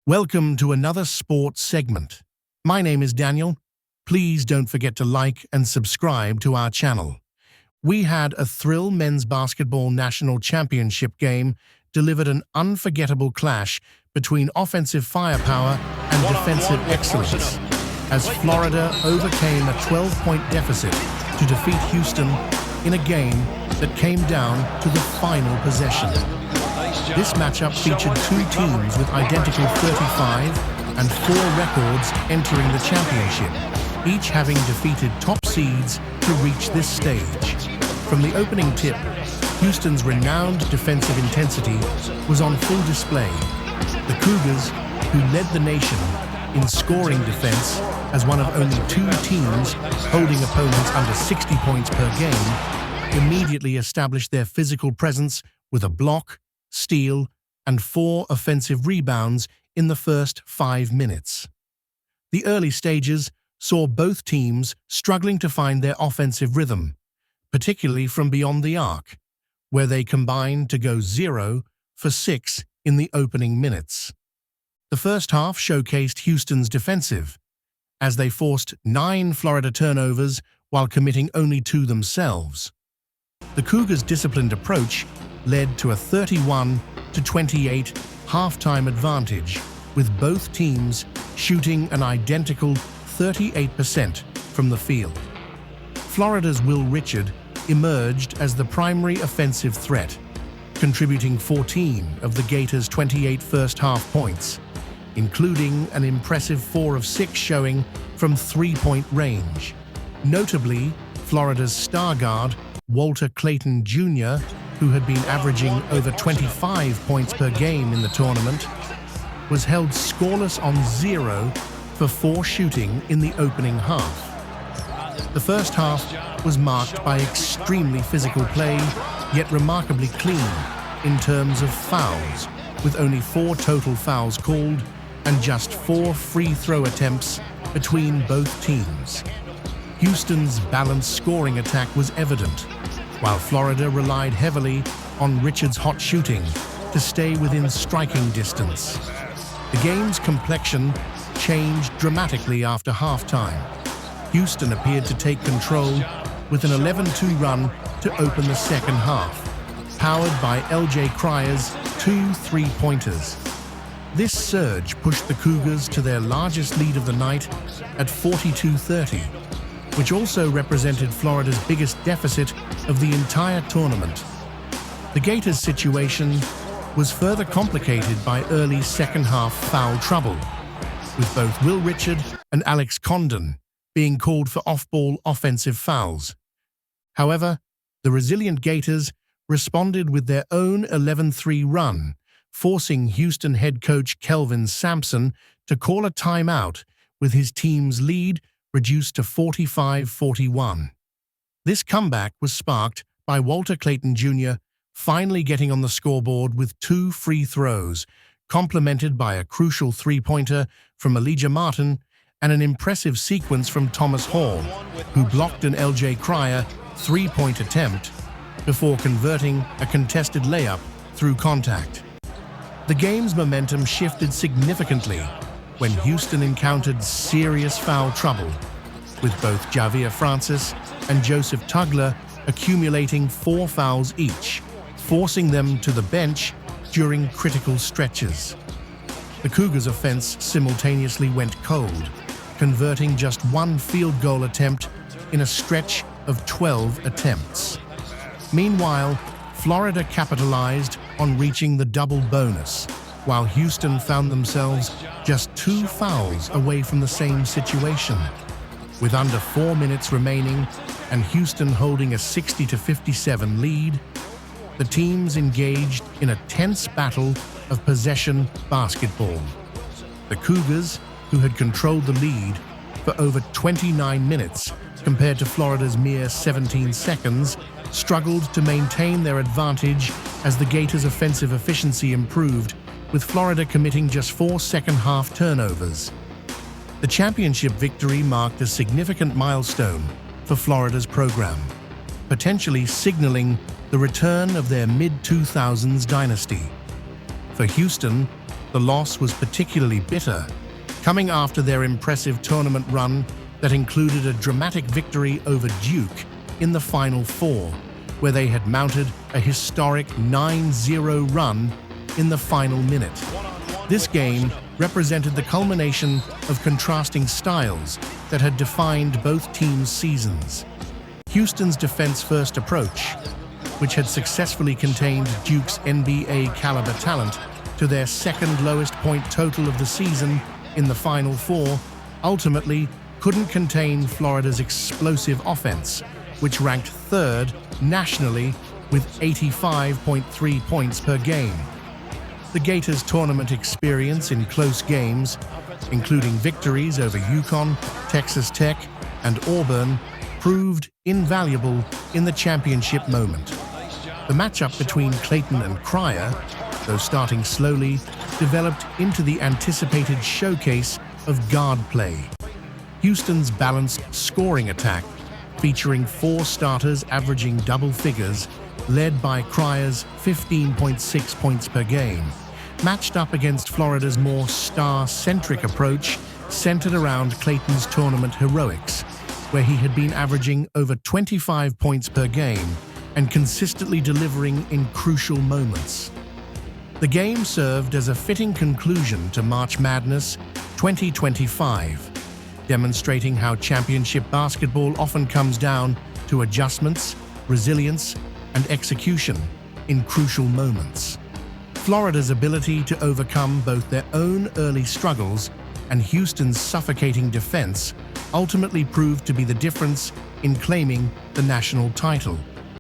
Welcome to another sports segment. My name is Daniel. Please don't forget to like and subscribe to our channel. We had a thrill men's basketball national championship game delivered an unforgettable clash between offensive firepower and defensive excellence, as Florida overcame a 12-point deficit to defeat Houston in a game that came down to the final possession. This matchup featured two teams with identical 35 and 4 records entering the championship, each having defeated top seeds to reach this stage. From the opening tip, Houston's renowned defensive intensity was on full display. The Cougars, who led the nation in scoring defense as one of only 2 teams holding opponents under 60 points per game, immediately established their physical presence with a block, steal, and 4 offensive rebounds in the first 5 minutes. The early stages saw both teams struggling to find their offensive rhythm, particularly from beyond the arc, where they combined to go 0 for 6 in the opening minutes. The first half showcased Houston's defensive, as they forced 9 Florida turnovers while committing only 2 themselves. The Cougars' disciplined approach led to a 31-28 halftime advantage, with both teams shooting an identical 38% from the field. Florida's Will Richard emerged as the primary offensive threat, contributing 14 of the Gators' 28 first-half points, including an impressive 4 of 6 showing from 3-point range. Notably, Florida's star guard, Walter Clayton Jr., who had been averaging over 25 points per game in the tournament, was held scoreless on 0 for 4 shooting in the opening half. The first half was marked by extremely physical play, yet remarkably clean in terms of fouls, with only 4 total fouls called and just 4 free throw attempts between both teams. Houston's balanced scoring attack was evident, while Florida relied heavily on Richard's hot shooting to stay within striking distance. The game's complexion changed dramatically after halftime. Houston appeared to take control with an 11-2 run to open the second half, powered by LJ Cryer's 2 3-pointers. This surge pushed the Cougars to their largest lead of the night at 42-30, which also represented Florida's biggest deficit of the entire tournament. The Gators' situation was further complicated by early second-half foul trouble, with both Will Richard and Alex Condon being called for off-ball offensive fouls. However, the resilient Gators responded with their own 11-3 run, forcing Houston head coach Kelvin Sampson to call a timeout with his team's lead reduced to 45-41. This comeback was sparked by Walter Clayton Jr. finally getting on the scoreboard with 2 free throws, complemented by a crucial 3-pointer from Elijah Martin and an impressive sequence from Thomas Hall, who blocked an LJ Cryer 3-point attempt before converting a contested layup through contact. The game's momentum shifted significantly when Houston encountered serious foul trouble, with both Javier Francis and Joseph Tugler accumulating 4 fouls each, forcing them to the bench during critical stretches. The Cougars' offense simultaneously went cold, converting just 1 field goal attempt in a stretch of 12 attempts. Meanwhile, Florida capitalized on reaching the double bonus, while Houston found themselves just 2 fouls away from the same situation. With under 4 minutes remaining and Houston holding a 60-57 lead, the teams engaged in a tense battle of possession basketball. The Cougars, who had controlled the lead for over 29 minutes compared to Florida's mere 17 seconds, struggled to maintain their advantage as the Gators' offensive efficiency improved, with Florida committing just 4 second-half turnovers. The championship victory marked a significant milestone for Florida's program, potentially signaling the return of their mid-2000s dynasty. For Houston, the The loss was particularly bitter, coming after their impressive tournament run that included a dramatic victory over Duke in the Final Four, where they had mounted a historic 9-0 run in the final minute. This game represented the culmination of contrasting styles that had defined both teams' seasons. Houston's defense-first approach, which had successfully contained Duke's NBA-caliber talent to their second lowest point total of the season in the Final Four, ultimately couldn't contain Florida's explosive offense, which ranked third nationally with 85.3 points per game. The Gators' tournament experience in close games, including victories over UConn, Texas Tech, and Auburn, proved invaluable in the championship moment. The matchup between Clayton and Cryer, though starting slowly, developed into the anticipated showcase of guard play. Houston's balanced scoring attack, featuring 4 starters averaging double figures, led by Cryer's 15.6 points per game, matched up against Florida's more star-centric approach centered around Clayton's tournament heroics, where he had been averaging over 25 points per game and consistently delivering in crucial moments. The game served as a fitting conclusion to March Madness 2025, demonstrating how championship basketball often comes down to adjustments, resilience, and execution in crucial moments. Florida's ability to overcome both their own early struggles and Houston's suffocating defense ultimately proved to be the difference in claiming the national title.